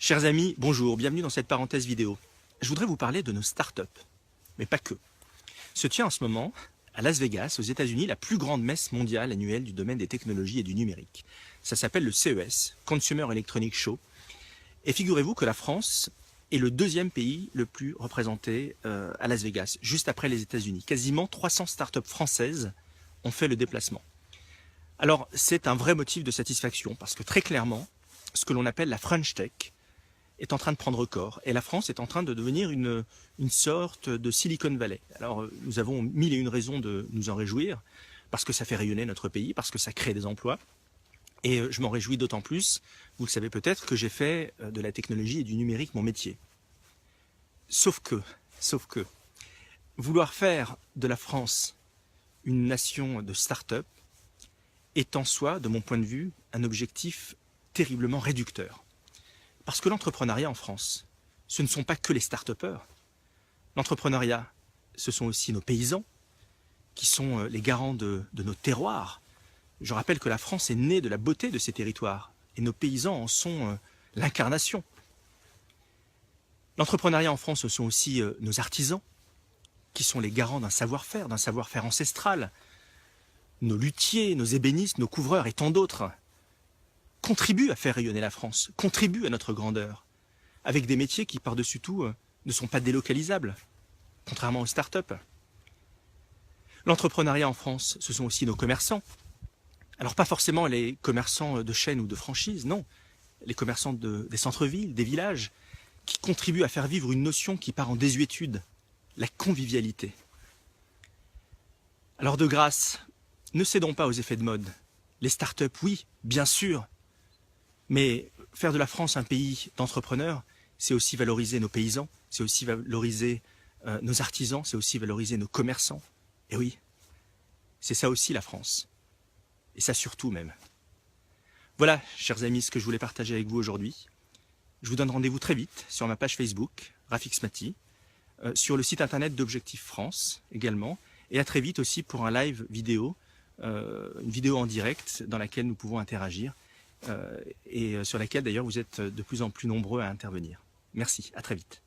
Chers amis, bonjour, bienvenue dans cette parenthèse vidéo. Je voudrais vous parler de nos startups, mais pas que. Se tient en ce moment, à Las Vegas, aux États-Unis, la plus grande messe mondiale annuelle du domaine des technologies et du numérique. Ça s'appelle le CES, Consumer Electronics Show. Et figurez-vous que la France est le deuxième pays le plus représenté à Las Vegas, juste après les États-Unis. Quasiment 300 startups françaises ont fait le déplacement. Alors, c'est un vrai motif de satisfaction, parce que très clairement, ce que l'on appelle la French Tech est en train de prendre corps, et la France est en train de devenir une sorte de Silicon Valley. Alors, nous avons mille et une raisons de nous en réjouir, parce que ça fait rayonner notre pays, parce que ça crée des emplois, et je m'en réjouis d'autant plus, vous le savez peut-être, que j'ai fait de la technologie et du numérique mon métier. Sauf que, vouloir faire de la France une nation de start-up est en soi, de mon point de vue, un objectif terriblement réducteur. Parce que l'entrepreneuriat en France, ce ne sont pas que les start-upers. L'entrepreneuriat, ce sont aussi nos paysans, qui sont les garants de nos terroirs. Je rappelle que la France est née de la beauté de ces territoires, et nos paysans en sont l'incarnation. L'entrepreneuriat en France, ce sont aussi nos artisans, qui sont les garants d'un savoir-faire ancestral. Nos luthiers, nos ébénistes, nos couvreurs et tant d'autres contribuent à faire rayonner la France, contribuent à notre grandeur, avec des métiers qui, par-dessus tout, ne sont pas délocalisables, contrairement aux start-up. L'entrepreneuriat en France, ce sont aussi nos commerçants. Alors pas forcément les commerçants de chaîne ou de franchise, non. Les commerçants des centres-villes, des villages, qui contribuent à faire vivre une notion qui part en désuétude, la convivialité. Alors de grâce, ne cédons pas aux effets de mode. Les start-up, oui, bien sûr, mais faire de la France un pays d'entrepreneurs, c'est aussi valoriser nos paysans, c'est aussi valoriser nos artisans, c'est aussi valoriser nos commerçants. Et oui, c'est ça aussi la France. Et ça surtout même. Voilà, chers amis, ce que je voulais partager avec vous aujourd'hui. Je vous donne rendez-vous très vite sur ma page Facebook, Rafik Smati, sur le site internet d'Objectif France également, et à très vite aussi pour un live vidéo, une vidéo en direct dans laquelle nous pouvons interagir et sur laquelle d'ailleurs vous êtes de plus en plus nombreux à intervenir. Merci, à très vite.